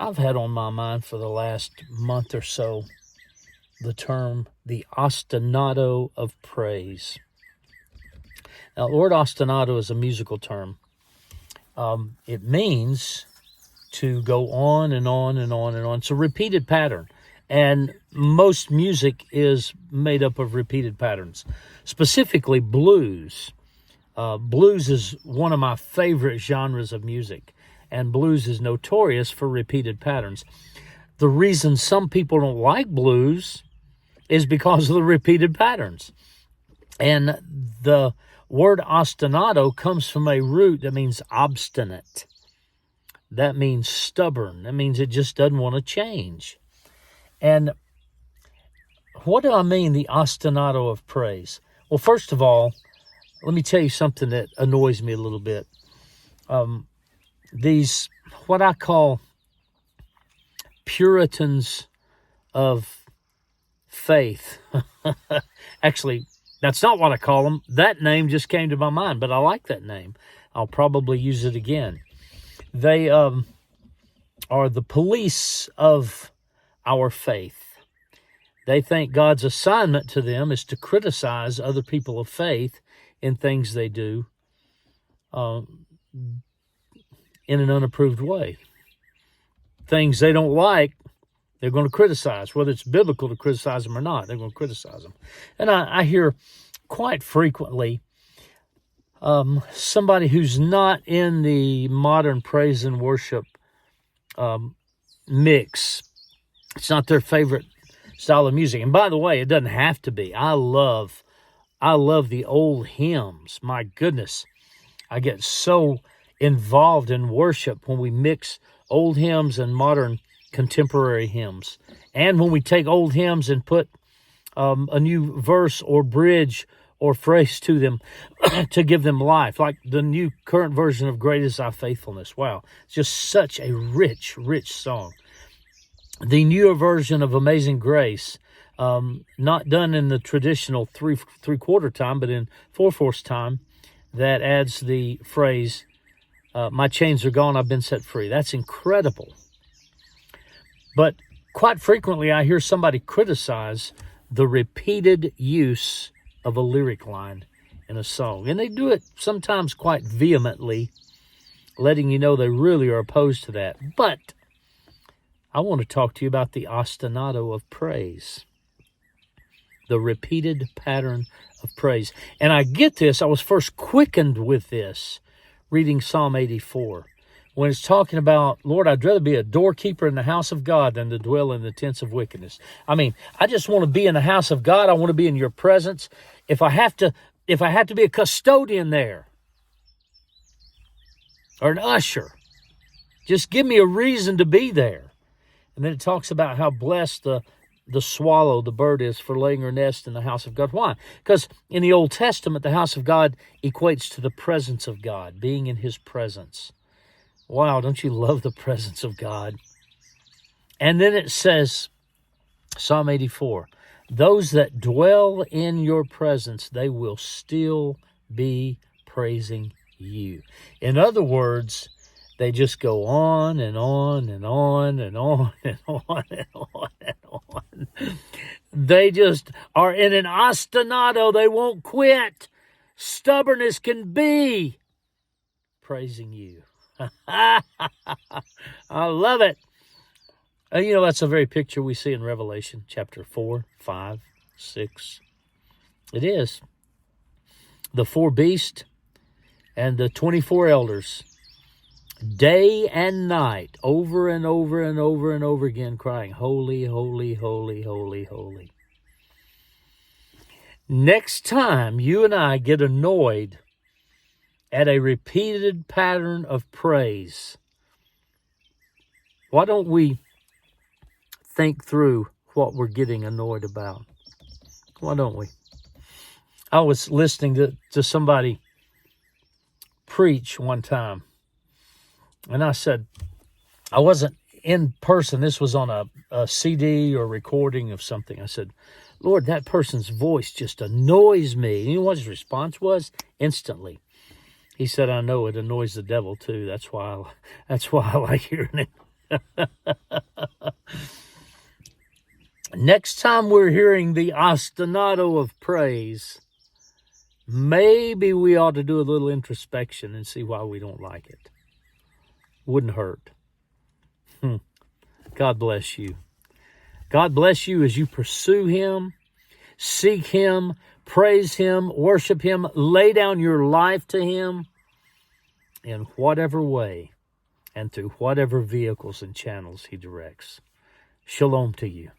I've had on my mind for the last month or so the term the Ostinato of Praise. Now, the word ostinato is a musical term. It means to go on and on and on and on. It's a repeated pattern. And most music is made up of repeated patterns, specifically blues. Blues is one of my favorite genres of music, and blues is notorious for repeated patterns. The reason some people don't like blues is because of the repeated patterns. And the word ostinato comes from a root that means obstinate. That means stubborn. That means it just doesn't want to change. And what do I mean, the ostinato of praise? Well, first of all, let me tell you something that annoys me a little bit. These, what I call Puritans of faith. Actually, that's not what I call them. That name just came to my mind, but I like that name. I'll probably use it again. They are the police of our faith. They think God's assignment to them is to criticize other people of faith in things they do in an unapproved way. Things they don't like, they're going to criticize. Whether it's biblical to criticize them or not, they're going to criticize them. And I hear quite frequently somebody who's not in the modern praise and worship mix. It's not their favorite style of music. And by the way, it doesn't have to be. I love the old hymns. My goodness, I get so involved in worship when we mix old hymns and modern contemporary hymns. And when we take old hymns and put a new verse or bridge or phrase to them to give them life, like the new current version of Great Is Thy Faithfulness. Wow, it's just such a rich, rich song. The newer version of Amazing Grace, not done in the traditional three-quarter time, but in 4/4 time, that adds the phrase, my chains are gone, I've been set free. That's incredible. But quite frequently, I hear somebody criticize the repeated use of a lyric line in a song. And they do it sometimes quite vehemently, letting you know they really are opposed to that. But I want to talk to you about the ostinato of praise, the repeated pattern of praise. And I get this, I was first quickened with this reading Psalm 84, when it's talking about, Lord, I'd rather be a doorkeeper in the house of God than to dwell in the tents of wickedness. I mean, I just want to be in the house of God. I want to be in your presence. If I have to be a custodian there or an usher, just give me a reason to be there. And then it talks about how blessed the swallow, the bird, is for laying her nest in the house of God. Why? Because in the Old Testament, the house of God equates to the presence of God, being in his presence. Wow, don't you love the presence of God? And then it says, Psalm 84, those that dwell in your presence, they will still be praising you. In other words, they just go on and on and on and on and on and on and on. They just are in an ostinato. They won't quit. Stubborn as can be, praising you. I love it. You know, that's a very picture we see in Revelation chapter 4, 5, 6. It is. The 4 beasts and the 24 elders, day and night, over and over and over and over again, crying, holy, holy, holy, holy, holy. Next time you and I get annoyed at a repeated pattern of praise, why don't we think through what we're getting annoyed about? Why don't we? I was listening to somebody preach one time, and I said, I wasn't in person. This was on a CD or recording of something. I said, Lord, that person's voice just annoys me. And you know what his response was? Instantly. He said, I know it annoys the devil too. That's why I like hearing it. Next time we're hearing the Ostinato of Praise, maybe we ought to do a little introspection and see why we don't like it. Wouldn't hurt. God bless you. God bless you as you pursue Him, seek Him, praise Him, worship Him, lay down your life to Him in whatever way and through whatever vehicles and channels He directs. Shalom to you.